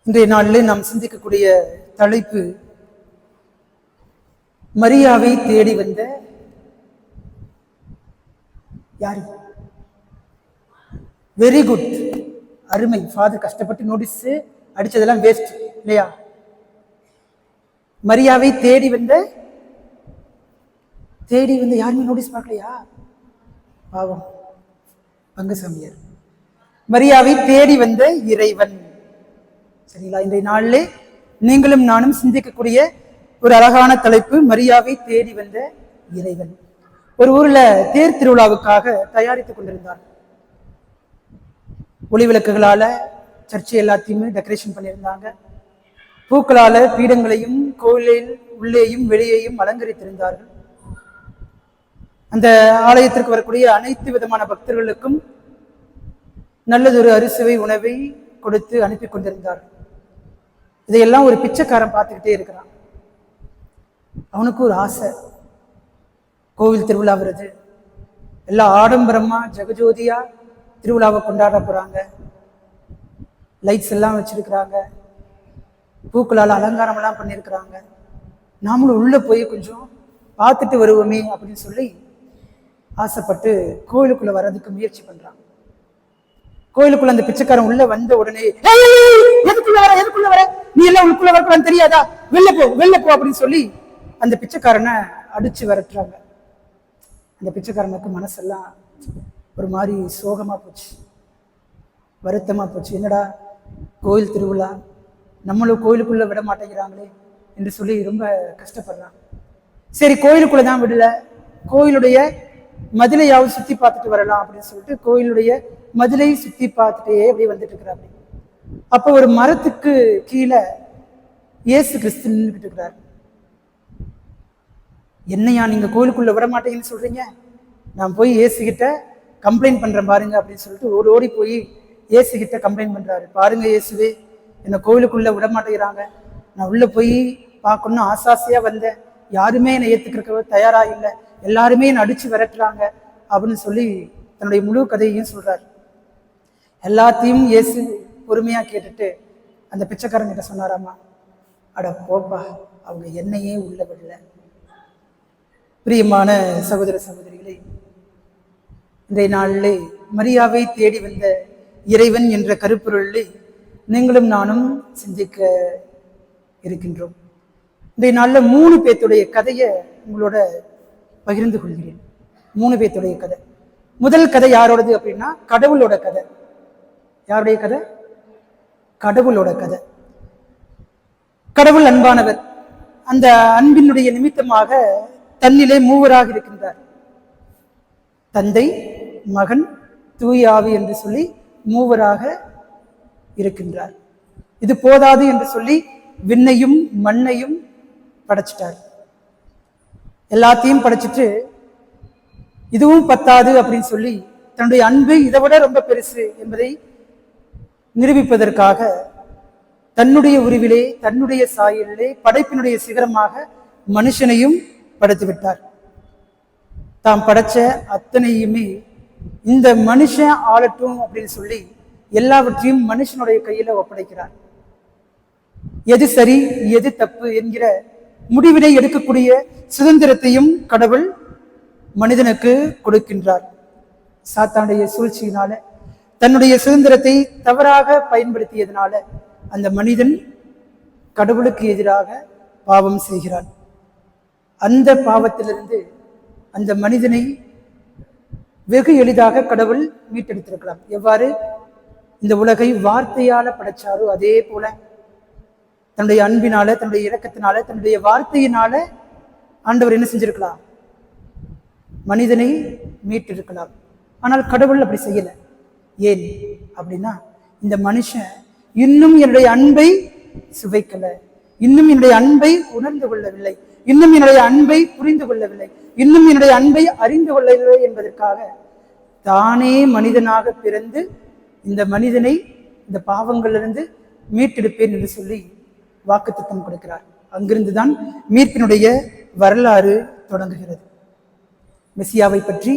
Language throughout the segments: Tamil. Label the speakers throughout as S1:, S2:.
S1: இன்றைய நாளில் நாம் சிந்திக்கக்கூடிய தலைப்பு மரியாவை தேடி வந்த யாரு? வெரி குட், அருமை. ஃபாதர் கஷ்டப்பட்டு நோட்டீஸ் அடிச்சதெல்லாம் வேஸ்ட் இல்லையா? மரியாவை தேடி வந்த யாருமே நோட்டீஸ் பார்க்கலையா? பாவம் பங்குசாமியார். மரியாவை தேடி வந்த இறைவன். சரிங்களா? இன்றைய நாளிலே நீங்களும் நானும் சிந்திக்கக்கூடிய ஒரு அழகான தலைப்பு மரியாவை தேடி வந்த இறைவன். ஒரு ஊர்ல தேர் திருவிழாவுக்காக தயாரித்துக் கொண்டிருந்தார். ஒளி விளக்குகளால சர்ச்சை எல்லாத்தையுமே டெக்கரேஷன் பண்ணியிருந்தாங்க. பூக்களால பீடங்களையும் கோயிலில் உள்ளேயும் வெளியேயும் அலங்கரித்திருந்தார்கள். அந்த ஆலயத்திற்கு வரக்கூடிய அனைத்து விதமான பக்தர்களுக்கும் நல்லதொரு அறுசுவை உணவை கொடுத்து அனுப்பி கொண்டிருந்தார்கள். இதையெல்லாம் ஒரு பிச்சைக்காரன் பார்த்துக்கிட்டே இருக்கிறான். அவனுக்கு ஒரு ஆசை, கோவில் திருவிழா வருது, எல்லாம் ஆடம்பரமா ஜெகஜோதியா திருவிழாவை கொண்டாட போறாங்க, லைட்ஸ் எல்லாம் வச்சிருக்கிறாங்க, பூக்களால் அலங்காரம் எல்லாம் பண்ணியிருக்கிறாங்க, நாமளும் உள்ள போய் கொஞ்சம் பார்த்துட்டு வருவோமே அப்படின்னு சொல்லி ஆசைப்பட்டு கோயிலுக்குள்ள வர்றதுக்கு முயற்சி பண்றான். கோயிலுக்குள்ள அந்த பிச்சைக்காரன் உள்ள வந்த உடனே, எதுக்குள்ள வர, நீ எல்லாம் உள்ளுக்குள்ள வரக்கூடாது தெரியாதா, வெளில போ அப்படின்னு சொல்லி அந்த பிச்சைக்காரனை அடிச்சு விரட்டுறாங்க. அந்த பிச்சைக்காரனுக்கு மனசெல்லாம் ஒரு மாதிரி சோகமா போச்சு, வருத்தமா போச்சு. என்னடா கோயில் திருவிழா, நம்மளும் கோயிலுக்குள்ள விட மாட்டேங்கிறாங்களே என்று சொல்லி ரொம்ப கஷ்டப்படுறான். சரி, கோயிலுக்குள்ளதான் விடல, கோயிலுடைய மதிலையாவது சுத்தி பார்த்துட்டு வரலாம் அப்படின்னு சொல்லிட்டு கோயிலுடைய மதிலை சுத்தி பார்த்துட்டே அப்படியே வந்துட்டு இருக்கிறார். அப்ப ஒரு மரத்துக்கு கீழே இயேசு கிறிஸ்து நின்றுகிட்டு இருக்கிறார். என்னையா நீங்க கோயிலுக்குள்ள விட மாட்டீங்கன்னு சொல்றீங்க, நான் போய் இயேசு கிட்ட கம்ப்ளைண்ட் பண்றேன் பாருங்க அப்படின்னு சொல்லிட்டு ஓடி போய் இயேசு கிட்ட கம்ப்ளைண்ட் பண்றாரு. பாருங்க இயேசுவே, என்னை கோயிலுக்குள்ள விட மாட்டேங்கிறாங்க, நான் உள்ள போய் பார்க்கணும்னு ஆசாசையா வந்தேன், யாருமே என்னை ஏத்துக்கிறக்க தயாரா இல்லை, எல்லாருமே என்னை அடிச்சு விரட்டுறாங்க அப்படின்னு சொல்லி தன்னுடைய முழு கதையையும் சொல்றாரு. எல்லாத்தையும் இயேசு பொறுமையா கேட்டுட்டு அந்த பிச்சைக்காரன் கிட்ட சொன்னாராமா, அட போப்பா, அவங்க என்னையே உள்ள விடல. பிரியமான சகோதர சகோதரிகளே, இன்றைய நாளிலே மரியாவை தேடி வந்த இறைவன் என்ற கருப்பொருளை நீங்களும் நானும் சிந்திக்க இருக்கின்றோம். இன்றைய நாளில் 3 பேத்துடைய கதையை உங்களோட பகிர்ந்து கொள்கிறேன். 3 பேத்துடைய கதை. முதல் கதை யாரோடது அப்படின்னா கடவுளோட கதை. யாருடைய கதை? கடவுளோட கதை. கடவுள் அன்பானவர். அந்த அன்பினுடைய நிமித்தமாக தன்னிலே 3வராக இருக்கின்றார். தந்தை, மகன், தூய ஆவி என்று சொல்லி 3வராக இருக்கின்றார். இது போதாது என்று சொல்லி விண்ணையும் மண்ணையும் படைச்சிட்டார். எல்லாத்தையும் படைச்சிட்டு இதுவும் பத்தாது அப்படின்னு சொல்லி தன்னுடைய அன்பு இதை விட ரொம்ப பெருசு என்பதை நிரூபிப்பதற்காக தன்னுடைய உருவிலே தன்னுடைய சாயலிலே படைப்பினுடைய சிகரமாக மனுஷனையும் படைத்து விட்டார். தாம் படைச்ச அத்தனையுமே இந்த மனுஷன் ஆளட்டும் அப்படின்னு சொல்லி எல்லாவற்றையும் மனுஷனுடைய கையில ஒப்படைக்கிறார். எது சரி எது தப்பு என்கிற முடிவினை எடுக்கக்கூடிய சுதந்திரத்தையும் கடவுள் மனிதனுக்கு கொடுக்கின்றார். சாத்தானுடைய சூழ்ச்சியினால தன்னுடைய சுதந்திரத்தை தவறாக பயன்படுத்தியதனால அந்த மனிதன் கடவுளுக்கு எதிராக பாவம் செய்கிறான். அந்த பாவத்திலிருந்து அந்த மனிதனை வெகு எளிதாக கடவுள் மீட்டெடுத்திருக்கலாம். எவ்வாறு இந்த உலகை வார்த்தையால படைச்சாரோ அதே போல தன்னுடைய அன்பினால, தன்னுடைய இரக்கத்தினால, தன்னுடைய வார்த்தையினால ஆண்டவர் என்ன செஞ்சிருக்கலாம்? மனிதனை மீட்டிருக்கலாம். ஆனால் கடவுள் அப்படி செய்யல. ஏன் அப்படின்னா, இந்த மனுஷன் இன்னும் என்னுடைய அன்பை சுவைக்கல, இன்னும் என்னுடைய அன்பை உணர்ந்து கொள்ளவில்லை, இன்னும் என்னுடைய அன்பை புரிந்து கொள்ளவில்லை, இன்னும் என்னுடைய அன்பை அறிந்து கொள்ளவில்லை என்பதற்காக தானே மனிதனாக பிறந்து இந்த மனிதனை இந்த பாவங்களிலிருந்து மீட்டெடுப்பேன் என்று சொல்லி வாக்குத்தத்தம் கொடுக்கிறார். அங்கிருந்துதான் மீட்பினுடைய வரலாறு தொடங்குகிறது. மெசியாவை பற்றி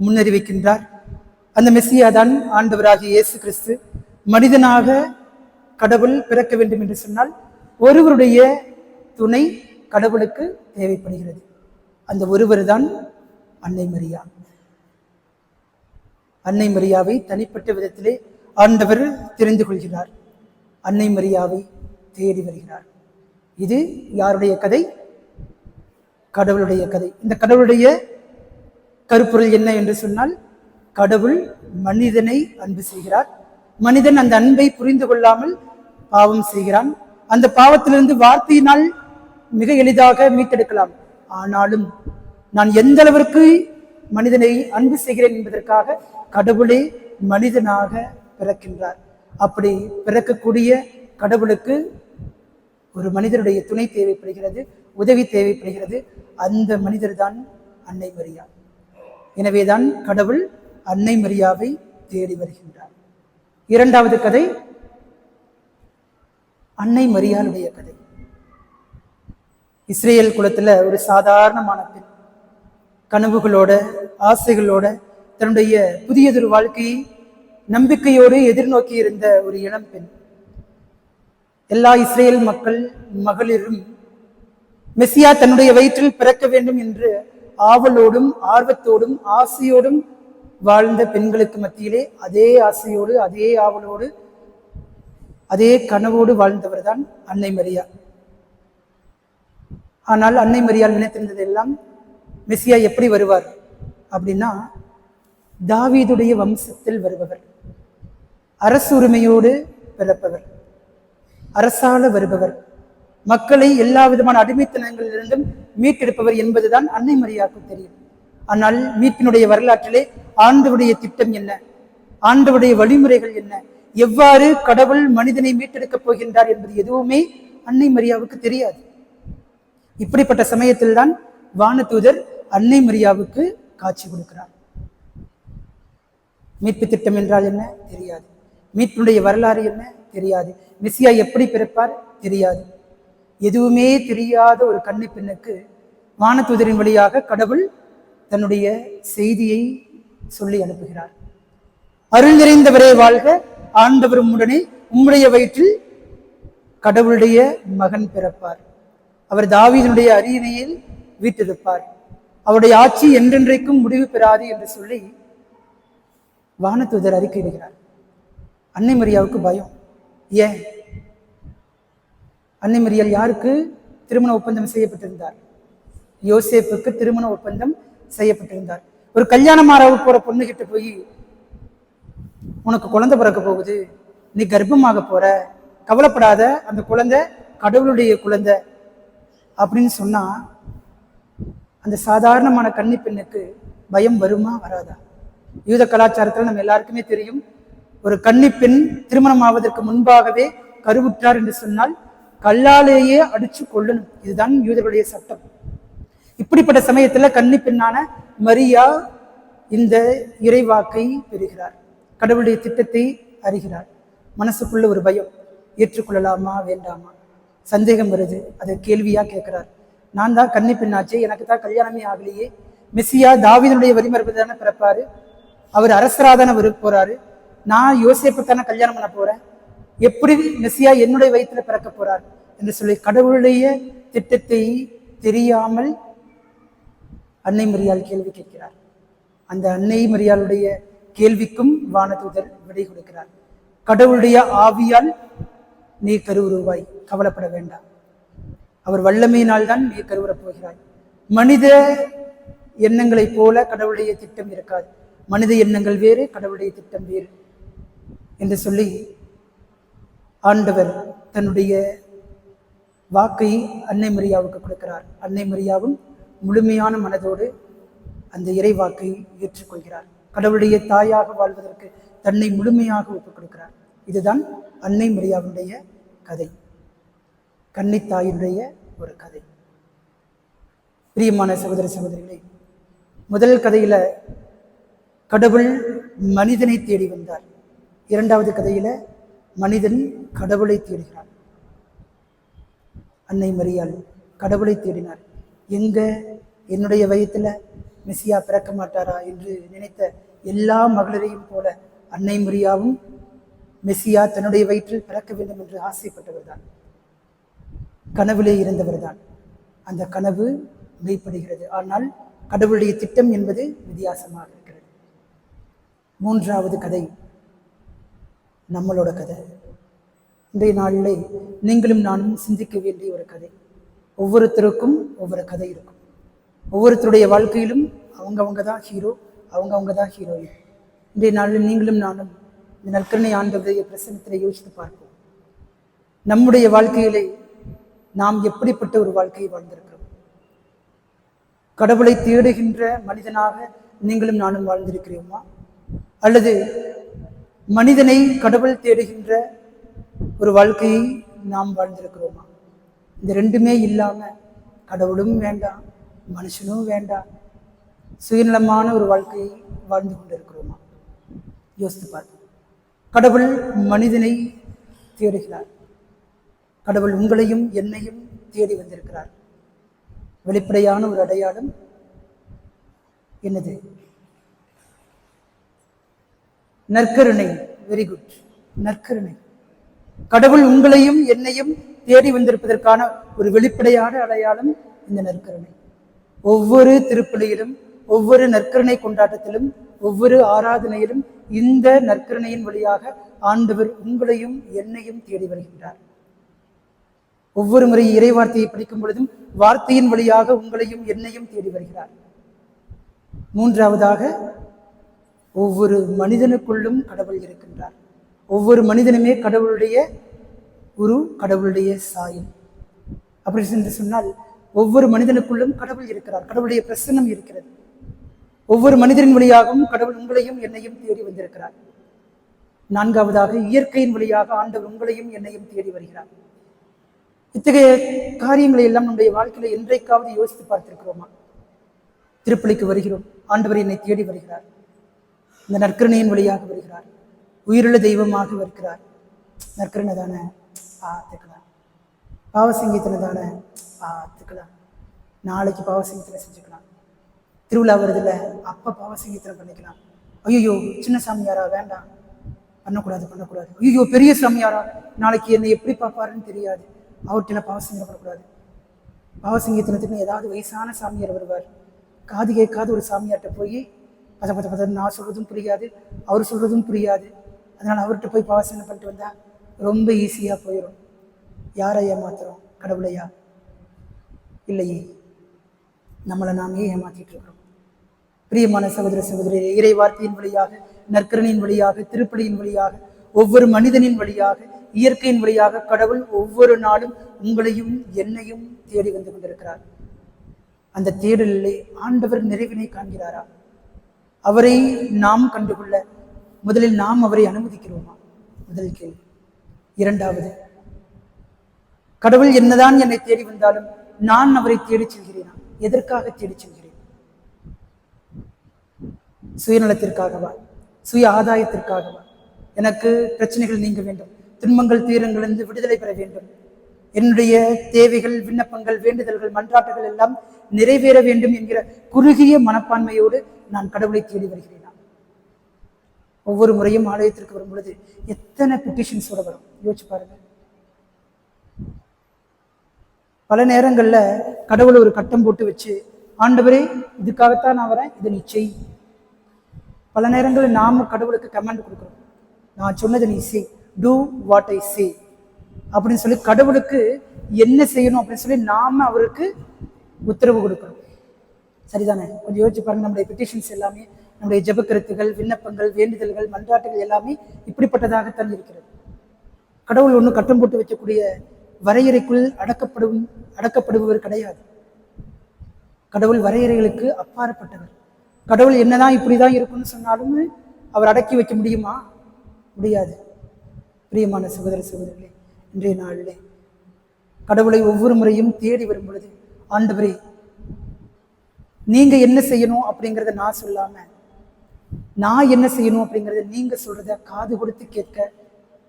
S1: முன்னறிவிக்கின்றார். அந்த மெசியா தான் ஆண்டவராகிய இயேசு கிறிஸ்து மனிதனாக கடவுள் பிறக்க வேண்டும் என்று சொன்னால் ஒருவருடைய துணை கடவுளுக்கு தேவைப்படுகிறது. அந்த ஒருவர் தான் அன்னை மரியா. அன்னை மரியாவை தனிப்பட்ட விதத்திலே ஆண்டவர் தெரிந்து கொள்கிறார். அன்னை மரியாவை தேடி வருகிறார். இது யாருடைய கதை? கடவுளுடைய கதை. இந்த கடவுளுடைய கருப்பொருள் என்ன என்று சொன்னால், கடவுள் மனிதனை அன்பு செய்கிறார். மனிதன் அந்த அன்பை புரிந்து கொள்ளாமல் பாவம் செய்கிறான். அந்த பாவத்திலிருந்து வார்த்தையினால் மிக எளிதாக மீட்டெடுக்கலாம். ஆனாலும் நான் எந்த அளவிற்கு மனிதனை அன்பு செய்கிறேன் என்பதற்காக கடவுளே மனிதனாக பிறக்கின்றார். அப்படி பிறக்கக்கூடிய கடவுளுக்கு ஒரு மனிதனுடைய துணை தேவைப்படுகிறது, உதவி தேவைப்படுகிறது. அந்த மனிதர் தான் அன்னை மரியா. எனவேதான் கடவுள் அன்னை மரியாவை தேடி வருகின்றார். இரண்டாவது கதை அன்னை மரியாளுடைய கதை. இஸ்ரேல் குலத்துல ஒரு சாதாரணமான பெண், கனவுகளோட ஆசைகளோட தன்னுடைய புதியதொரு வாழ்க்கையை நம்பிக்கையோடு எதிர்நோக்கி இருந்த ஒரு இளம் பெண். எல்லா இஸ்ரேல் மக்கள் மகளிரும் மெசியா தன்னுடைய வயிற்றில் பிறக்க வேண்டும் என்று ஆவலோடும் ஆர்வத்தோடும் ஆசையோடும் வாழ்ந்த பெண்களுக்கு மத்தியிலே அதே ஆசையோடு அதே ஆவலோடு அதே கனவோடு வாழ்ந்தவர் தான் அன்னை மரியா. ஆனால் அன்னை மரியாள் நினைத்திருந்தது எல்லாம், மெசியா எப்படி வருவார் அப்படின்னா, தாவீதுடைய வம்சத்தில் வருபவர், அரசு உரிமையோடு பிறப்பவர், அரசால வருபவர், மக்களை எல்லா விதமான அடிமைத்தனங்களிலிருந்தும் மீட்டெடுப்பவர் என்பதுதான் அன்னை மரியாவுக்கு தெரியும். ஆனால் மீட்பினுடைய வரலாற்றிலே ஆண்டவருடைய திட்டம் என்ன, ஆண்டவருடைய வழிமுறைகள் என்ன, எவ்வாறு கடவுள் மனிதனை மீட்டெடுக்கப் போகின்றார் என்பது எதுவுமே அன்னை மரியாவுக்கு தெரியாது. இப்படிப்பட்ட சமயத்தில் தான் வானதூதர் அன்னை மரியாவுக்கு காட்சி கொடுக்கிறார். மீட்பு திட்டம் என்றால் என்ன தெரியாது, மீட்பினுடைய வரலாறு என்ன தெரியாது, மெசியா எப்படி பிறப்பார் தெரியாது. எதுவுமே தெரியாத ஒரு கன்னி பெண்ணுக்கு வானதூதரின் வழியாக கடவுள் தன்னுடைய செய்தியை சொல்லி அனுப்புகிறார். அருள் நிறைந்தவரே வாழ்க, ஆண்டவர் உம்முடனே, உம்முடைய வயிற்றில் கடவுளுடைய மகன் பிறப்பார், அவர் தாவீதினுடைய அரியணையில் வீற்றிருப்பார், அவருடைய ஆட்சி என்றென்றைக்கும் முடிவு பெறாது என்று சொல்லி வானதூதர் அறிக்கையிடுகிறார். அன்னை மரியாவுக்கு பயம். ஏன்? அன்னை மரியாள் யாருக்கு திருமண ஒப்பந்தம் செய்யப்பட்டிருந்தார்? யோசேப்புக்கு திருமண ஒப்பந்தம் செய்யப்பட்டிருந்தார். ஒரு கல்யாணமாராவுக்கு போற பொண்ணு கிட்ட போய், உனக்கு குழந்தை பிறக்க போகுது, நீ கர்ப்பமாக போற, கவலைப்படாத, அந்த குழந்தை கடவுளுடைய குழந்தை அப்படின்னு சொன்னா அந்த சாதாரணமான கன்னி பெண்ணுக்கு பயம் வருமா வராதா? யூத கலாச்சாரத்தில் நம்ம எல்லாருக்குமே தெரியும், ஒரு கன்னி பெண் திருமணம் ஆவதற்கு முன்பாகவே கருவுற்றார் என்று சொன்னால் கல்லாலேயே அடிச்சு கொள்ளணும். இதுதான் யூதர்களுடைய சட்டம். இப்படிப்பட்ட சமயத்துல கன்னி பெண்ணான மரியா இந்த இறைவாக்கை பெறுகிறார், கடவுளுடைய திட்டத்தை அறிகிறார். மனசுக்குள்ள ஒரு பயம், ஏற்றுக்கொள்ளலாமா வேண்டாமா, சந்தேகம் வருது. அதை கேள்வியா கேட்கிறார். நான் தான் கன்னி பெண்ணாச்சே, எனக்கு தான் கல்யாணமே ஆகலையே, மெசியா தாவீதுடைய வரிமரபு தானே பிறப்பாரு, அவர் அரசராதான போறாரு, நான் யோசேப்பு தானே கல்யாணம் பண்ண போறேன், எப்படி மெசியா என்னுடைய வயிற்றுல பிறக்க போறார் என்று சொல்லி கடவுளுடைய திட்டத்தை தெரியாமல் அன்னை மரியாள் கேள்வி கேட்கிறார். அந்த அன்னை மரியாளுடைய கேள்விக்கும் வானதூதர் விடை கொடுக்கிறார். கடவுளுடைய ஆவியால் நீ கருவுருவாய், கவலைப்பட வேண்டாம், அவர் வல்லமையினால் தான் நீ கருவுறப் போகிறாய். மனித எண்ணங்களைப் போல கடவுளுடைய திட்டம் இருக்காது, மனித எண்ணங்கள் வேறு, கடவுளுடைய திட்டம் வேறு என்று சொல்லி ஆண்டவர் தன்னுடைய வாக்கை அன்னை மரியாவுக்கு கொடுக்கிறார். அன்னை மரியாவும் முழுமையான மனதோடு அந்த இறை வாக்கை ஏற்றுக்கொள்கிறார். கடவுளுடைய தாயாக வாழ்வதற்கு தன்னை முழுமையாக ஒப்புக் கொடுக்கிறார். இதுதான் அன்னை மரியாவுடைய கதை, கன்னித்தாயினுடைய ஒரு கதை. பிரியமான சகோதர சகோதரிகளே, முதல் கதையில கடவுள் மனிதனை தேடி வந்தார். இரண்டாவது கதையில மனிதன் கடவுளை தேடுகிறார். அன்னை மரியாள் கடவுளை தேடினார். எங்க என்னுடைய வயத்துல மெசியா பிறக்க மாட்டாரா என்று நினைத்த எல்லா மகளிரையும் போல அன்னை மரியாவும் மெசியா தன்னுடைய வயிற்றில் பிறக்க வேண்டும் என்று ஆசைப்பட்டவர் தான், கனவிலே இருந்தவர் தான். அந்த கனவு மெய்ப்படுகிறது. ஆனால் கடவுளுடைய திட்டம் என்பது வித்தியாசமாக இருக்கிறது. மூன்றாவது கதை நம்மளோட கதை. இன்றைய நாளிலே நீங்களும் நானும் சிந்திக்க வேண்டிய ஒரு கதை. ஒவ்வொருத்தருக்கும் ஒவ்வொரு கதை இருக்கும். ஒவ்வொருத்தருடைய வாழ்க்கையிலும் அவங்க தான் ஹீரோ, அவங்க தான் ஹீரோயின். இன்றைய நாளில் நீங்களும் நானும் இந்த நற்கருணை ஆண்டவருடைய பிரசன்னத்திலே யோசித்து பார்ப்போம். நம்முடைய வாழ்க்கையிலே நாம் எப்படிப்பட்ட ஒரு வாழ்க்கையை வாழ்ந்திருக்கிறோம்? கடவுளை தேடுகின்ற மனிதனாக நீங்களும் நானும் வாழ்ந்திருக்கிறோமா? அல்லது மனிதனை கடவுள் தேடுகின்ற ஒரு வாழ்க்கையை நாம் வாழ்ந்திருக்கிறோமா? இந்த ரெண்டுமே இல்லாம கடவுளும் வேண்டாம், மனுஷனும் வேண்டாம், சுயநலமான ஒரு வாழ்க்கையை வாழ்ந்து கொண்டிருக்கிறோமா? யோசித்து பார்ப்போம். கடவுள் மனிதனை தேடுகிறார். கடவுள் உங்களையும் என்னையும் தேடி வந்திருக்கிறார். வெளிப்படையான ஒரு அடையாளம் என்னது? நற்கருணை. வெரி குட், நற்கருணை. கடவுள் உங்களையும் என்னையும் தேடி வந்திருப்பதற்கான ஒரு வெளிப்படையான அடையாளம் இந்த நற்கருணை. ஒவ்வொரு திருப்பலியிலும், ஒவ்வொரு நற்கருணை கொண்டாட்டத்திலும், ஒவ்வொரு ஆராதனையிலும் இந்த நற்கருணையின் வழியாக ஆண்டவர் உங்களையும் என்னையும் தேடி வருகின்றார். ஒவ்வொரு முறை இறை வார்த்தையை படிக்கும் பொழுதும் வார்த்தையின் வழியாக உங்களையும் என்னையும் தேடி வருகிறார். மூன்றாவதாக, ஒவ்வொரு மனிதனுக்குள்ளும் கடவுள் இருக்கின்றார். ஒவ்வொரு மனிதனுமே கடவுளுடைய குரு, கடவுளுடைய சாயம். அப்படி என்று சொன்னால் ஒவ்வொரு மனிதனுக்குள்ளும் கடவுள் இருக்கிறார், கடவுளுடைய பிரசன்னம் இருக்கிறது. ஒவ்வொரு மனிதனின் வழியாகவும் கடவுள் உங்களையும் என்னையும் தேடி வந்திருக்கிறார். நான்காவதாக, இயற்கையின் வழியாக ஆண்டவர் உங்களையும் என்னையும் தேடி வருகிறார். இத்தகைய காரியங்களை எல்லாம் நம்முடைய வாழ்க்கையில என்றைக்காவது யோசித்து பார்த்திருக்கிறோமா? திருப்பலிக்கு வருகிறோம், ஆண்டவர் என்னை தேடி வருகிறார், இந்த நற்கருணையின் வழியாக வருகிறார், உயிருள்ள தெய்வமாக வருகிறார். நற்கருணை தானே, ஆத்துக்கலாம். பாவசங்கீத்தனை தானே, ஆத்துக்கலாம். நாளைக்கு பாவசங்கீத்தனை செஞ்சுக்கலாம். திருவிழா வருதுல, அப்ப பாவசங்கீத்தனை பண்ணிக்கலாம். ஐயோ சின்ன சாமியாரா, வேண்டாம், பண்ணக்கூடாது. ஐயோ பெரிய சாமியாரா, நாளைக்கு என்னை எப்படி பார்ப்பாருன்னு தெரியாது, அவர்கிட்ட பாவசங்கீத்தனை பண்ணக்கூடாது. பாவசங்கீத்தனத்துக்கு ஏதாவது வயசான சாமியார் வருவார், காது கேட்காத ஒரு சாமியார்கிட்ட போய் பத நான் சொல்றதும் புரியாது, அவர் சொல்றதும் புரியாது. அதனால அவர்கிட்ட போய் பாவசங்கீத்தனை பண்ணிட்டு வந்தா ரொம்ப ஈஸியா போயிடும். யாரை ஏமாத்துறோம்? கடவுளையா? இல்லையே, நம்மளை நாமே ஏமாத்திட்டு இருக்கிறோம். பிரியமான சகோதர சகோதரி, இறை வார்த்தையின் வழியாக, நற்கருணையின் வழியாக, திருப்பலியின் வழியாக, ஒவ்வொரு மனிதனின் வழியாக, இயற்கையின் வழியாக கடவுள் ஒவ்வொரு நாளும் உங்களையும் என்னையும் தேடி வந்து கொண்டிருக்கிறார். அந்த தேடலிலே ஆண்டவர் நிறைவினை காண்கிறாரா? அவரை நாம் கண்டுகொள்ள முதலில் நாம் அவரை அனுமதிக்கிறோமா? முதல் கேள்வி. இரண்டாவது, கடவுள் என்னதான் என்னை தேடி வந்தாலும் நான் அவரை தேடி செல்கிறேனா? எதற்காக தேடி செல்கிறேன்? சுயநலத்திற்காகவா? சுய ஆதாயத்திற்காகவா? எனக்கு பிரச்சனைகள் நீங்க வேண்டும், துன்பங்கள் தீரங்களிலிருந்து விடுதலை பெற வேண்டும், என்னுடைய தேவைகள், விண்ணப்பங்கள், வேண்டுதல்கள், மன்றாட்டுகள் எல்லாம் நிறைவேற வேண்டும் என்கிற குறுகிய மனப்பான்மையோடு நான் கடவுளை தேடி வருகிறேனா? ஒவ்வொரு முறையும் ஆலயத்திற்கு வரும் பொழுது எத்தனை பெட்டிஷன்ஸோட வரும் யோசிச்சு பாருங்க. பல நேரங்கள்ல கடவுளை ஒரு கட்டம் போட்டு வச்சு, ஆண்டவரே இதுக்காகத்தான் நான் வரேன், இதை நீ செய். பல நேரங்களில் நாம கடவுளுக்கு கமெண்ட் கொடுக்குறோம், நான் சொன்னதை நீ செய், டூ வாட் ஐ சே அப்படின்னு சொல்லி கடவுளுக்கு என்ன செய்யணும் அப்படின்னு சொல்லி நாம அவருக்கு உத்தரவு கொடுக்கிறோம். சரிதானே? கொஞ்சம் யோசிச்சு பாருங்க. நம்முடைய பெட்டிஷன்ஸ் எல்லாமே, நம்முடைய ஜெபக்கருத்துகள், விண்ணப்பங்கள், வேண்டுதல்கள், மன்றாட்டுகள் எல்லாமே இப்படிப்பட்டதாகத்தான் இருக்கிறது. கடவுள் ஒன்றும் கட்டம் போட்டு வைக்கக்கூடிய வரையறைக்குள் அடக்கப்படுபவர் கிடையாது. கடவுள் வரையறைகளுக்கு அப்பாற்பட்டவர். கடவுள் என்னதான் இப்படிதான் இருக்குன்னு சொன்னாலும் அவர் அடக்கி வைக்க முடியுமா? முடியாது. பிரியமான சகோதர சகோதரிகளே, இன்றைய நாளிலே கடவுளை ஒவ்வொரு முறையும் தேடி வரும் பொழுது, ஆண்டவரே நீங்க என்ன செய்யணும் அப்படிங்கிறத நான் சொல்லாம, நான் என்ன செய்யணும் அப்படிங்கிறத நீங்க சொல்றத காது கொடுத்து கேட்க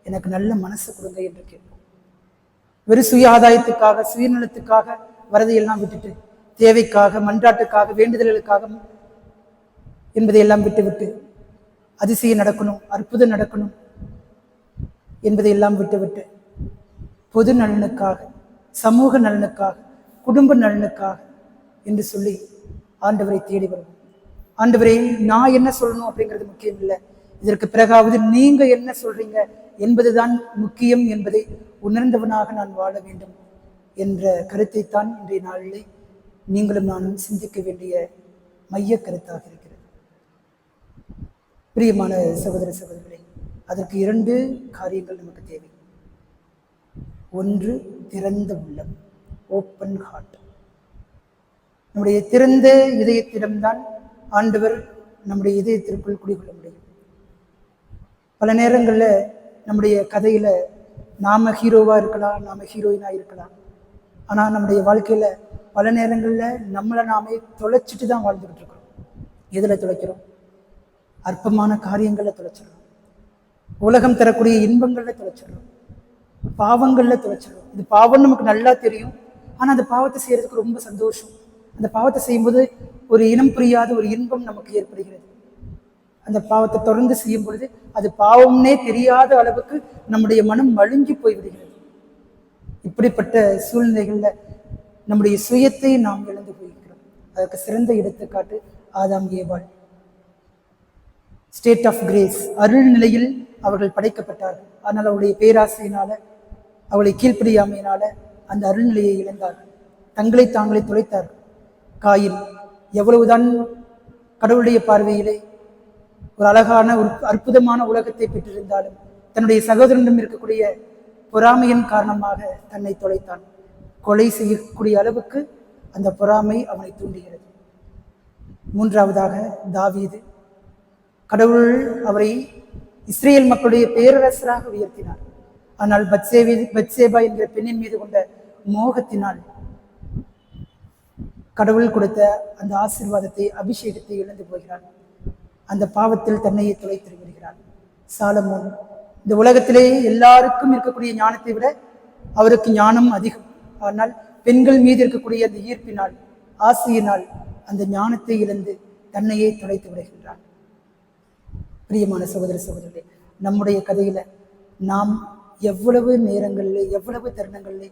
S1: எனக்கு நல்ல மனசு கொடுங்க என்று கேட்போம். வெறும் சுய ஆதாயத்துக்காக, சுயநலத்துக்காக வரதையெல்லாம் விட்டுட்டு, தேவைக்காக, மன்றாட்டுக்காக, வேண்டுதல்களுக்காக என்பதையெல்லாம் விட்டு அதிசயம் நடக்கணும், அற்புதம் நடக்கணும், என்பதை எல்லாம் விட்டுவிட்டு பொது நலனுக்காக, சமூக நலனுக்காக, குடும்ப நலனுக்காக என்று சொல்லி ஆண்டவரை தேடி வருவோம். ஆண்டவரே, நான் என்ன சொல்லணும் அப்படிங்கிறது முக்கியம் இல்லை, இதற்கு பிறகாவது நீங்க என்ன சொல்றீங்க என்பதுதான் முக்கியம் என்பதை உணர்ந்தவனாக நான் வாழ வேண்டும் என்ற கருத்தைத்தான் இன்றைய நாளிலே நீங்களும் நானும் சிந்திக்க வேண்டிய மைய கருத்தாக இருக்கிறது. பிரியமான சகோதர சகோதரிகளே, அதற்கு 2 காரியங்கள் நமக்கு தேவை. ஒன்று, திறந்த உள்ளம், ஓப்பன் ஹார்ட். நம்முடைய திறந்த இதயத்திடம்தான் ஆண்டவர் நம்முடைய இதயத்திற்குள் குடிகொள்ள முடியும். பல நேரங்களில் நம்முடைய கதையில நாம ஹீரோவா இருக்கலாம், நாம ஹீரோயினா இருக்கலாம். ஆனால் நம்முடைய வாழ்க்கையில பல நேரங்களில் நம்மளை நாமே தொலைச்சிட்டு தான் வாழ்ந்துகிட்டு இருக்கிறோம். எதில் தொலைக்கிறோம்? அற்பமான காரியங்களில் தொலைச்சிடறோம், உலகம் தரக்கூடிய இன்பங்களில் தொலைச்சிடறோம், பாவங்களில் தொலைச்சிடறோம். இது பாவம் நமக்கு நல்லா தெரியும், ஆனால் அந்த பாவத்தை செய்யறதுக்கு ரொம்ப சந்தோஷம். அந்த பாவத்தை செய்யும்போது ஒரு இனம் புரியாத ஒரு இன்பம் நமக்கு ஏற்படுகிறது. அந்த பாவத்தை தொடர்ந்து செய்யும் பொழுது அது பாவம்னே தெரியாத அளவுக்கு நம்முடைய மனம் மழுங்கி போய்விடுகிறது. இப்படிப்பட்ட சூழ்நிலைகள்ல நம்முடைய சுயத்தை நாம் இழந்து போயிருக்கிறோம். அதற்கு சிறந்த எடுத்துக்காட்டு ஆதாம் ஏவாள். ஸ்டேட் ஆஃப் கிரேஸ், அருள் நிலையில் அவர்கள் படைக்கப்பட்டார்கள். ஆனால் அவருடைய பேராசையினால, அவளை கீழ்ப்படியாமையினால அந்த அருள் நிலையை இழந்தார்கள், தங்களை தாங்களே துளைத்தார்கள். காயின் எவ்வளவுதான் கடவுளுடைய பார்வையிலே ஒரு அழகான ஒரு அற்புதமான உலகத்தை பெற்றிருந்தாலும் தன்னுடைய சகோதரனிடம் இருக்கக்கூடிய பொறாமையின் காரணமாக தன்னை தொலைத்தான். கொலை செய்யக்கூடிய அளவுக்கு அந்த பொறாமை அவனை தூண்டுகிறது. 3ஆவதாக தாவீது. கடவுள் அவரை இஸ்ரேல் மக்களுடைய பேரரசராக உயர்த்தினார். ஆனால் பத்சேபா என்கிற பெண்ணின் மீது கொண்ட மோகத்தினால் கடவுள் கொடுத்த அந்த ஆசீர்வாதத்தை, அபிஷேகத்தை இழந்து போகிறான். அந்த பாவத்தில் தன்னையே துளைத்து விடுகிறான். சாலமோன் இந்த உலகத்திலே எல்லாருக்கும் இருக்கக்கூடிய ஞானத்தை விட அவருக்கு ஞானம் அதிகம். ஆனால் பெண்கள் மீது இருக்கக்கூடிய அந்த ஈர்ப்பினால், ஆசையினால் அந்த ஞானத்தை இழந்து தன்னையே துளைத்து விடுகின்றான். பிரியமான சகோதர சகோதரர்களே, நம்முடைய கதையில நாம் எவ்வளவு நேரங்களிலே, எவ்வளவு தருணங்களிலே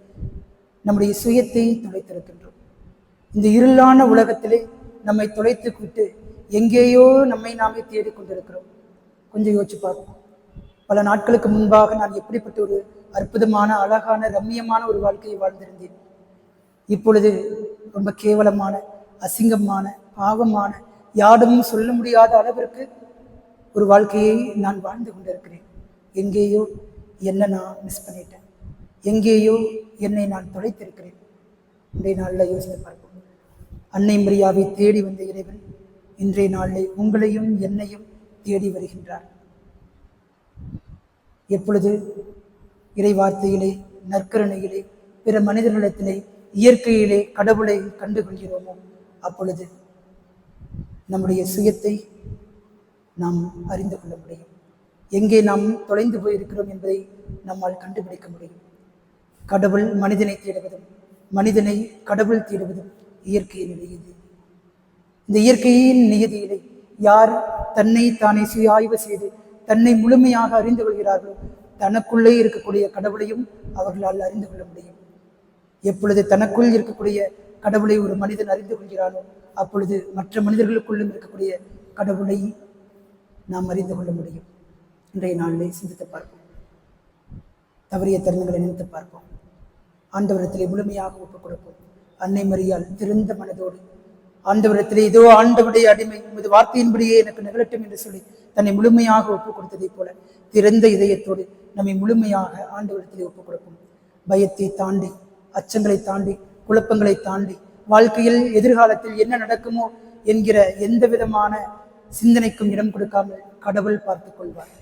S1: நம்முடைய சுயத்தை துளைத்திருக்கின்றோம். இந்த இருளான உலகத்திலே நம்மை துளைத்து விட்டு எங்கேயோ நம்மை நாமே தேடிக்கொண்டிருக்கிறோம். கொஞ்சம் யோசிச்சு பார்ப்போம். பல நாட்களுக்கு முன்பாக நான் எப்படிப்பட்ட ஒரு அற்புதமான, அழகான, ரம்மியமான ஒரு வாழ்க்கையை வாழ்ந்திருந்தேன். இப்பொழுது ரொம்ப கேவலமான, அசிங்கமான, பாவமான, யாரும் சொல்ல முடியாத அளவிற்கு ஒரு வாழ்க்கையை நான் வாழ்ந்து கொண்டிருக்கிறேன். எங்கேயோ என்னை நான் மிஸ் பண்ணிட்டேன், எங்கேயோ என்னை நான் தொலைத்திருக்கிறேன். இன்றைய நாளில் யோசித்து பார்ப்போம். அன்னை மரியாவை தேடி வந்த இறைவன் இன்றைய நாளில் உங்களையும் என்னையும் தேடி வருகின்றார். எப்பொழுது இறை வார்த்தையிலே, நற்கருணையிலே, பிற மனிதர்களிடத்திலே, இயற்கையிலே கடவுளை கண்டுகொள்கிறோமோ அப்பொழுது நம்முடைய சுயத்தை நாம் அறிந்து கொள்ள முடியும். எங்கே நாம் தொலைந்து போயிருக்கிறோம் என்பதை நம்மால் கண்டுபிடிக்க முடியும். கடவுள் மனிதனை தேடுவதும், மனிதனை கடவுள் தேடுவதும் இயற்கையின் நியதி. இந்த இயற்கையின் நியதியிலே யார் தன்னை தானே சுய ஆய்வு செய்து தன்னை முழுமையாக அறிந்து கொள்கிறார்களோ தனக்குள்ளே இருக்கக்கூடிய கடவுளையும் அவர்களால் அறிந்து கொள்ள முடியும். எப்பொழுது தனக்குள் இருக்கக்கூடிய கடவுளை ஒரு மனிதன் அறிந்து கொள்கிறானோ அப்பொழுது மற்ற மனிதர்களுக்குள்ளும் இருக்கக்கூடிய கடவுளை நாம் அறிந்து கொள்ள முடியும். இன்றைய நாளிலே சிந்தித்து பார்ப்போம். தவறிய தருணங்களை நினைத்து பார்ப்போம். ஆண்டவரிடத்திலே முழுமையாக ஒப்புக் கொடுப்போம். அன்னை மரியாள் திறந்த மனதோடு ஆண்டவரிடத்திலே, இதோ ஆண்டவருடைய அடிமை, உமது வார்த்தையின்படியே எனக்கு நிகழட்டும் என்று சொல்லி தன்னை முழுமையாக ஒப்புக் கொடுத்ததைப் போல திறந்த இதயத்தோடு நம்மை முழுமையாக ஆண்டவரிடத்திலே ஒப்புக் கொடுப்போம். பயத்தை தாண்டி, அச்சங்களை தாண்டி, குழப்பங்களை தாண்டி, வாழ்க்கையில் எதிர்காலத்தில் என்ன நடக்குமோ என்கிற எந்த விதமான சிந்தனைக்கும் இடம் கொடுக்காமல் கடவுள் பார்த்துக் கொள்வார்.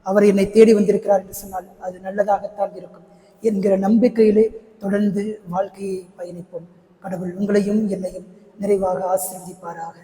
S1: அவர் என்னை தேடி வந்திருக்கிறார் என்று சொன்னால் அது நல்லதாகத்தான் இருக்கும் என்கிற நம்பிக்கையிலே தொடர்ந்து வாழ்க்கையை பயணிப்போம். கடவுள் உங்களையும் என்னையும் நிறைவாக ஆசீர்வதிப்பாராக.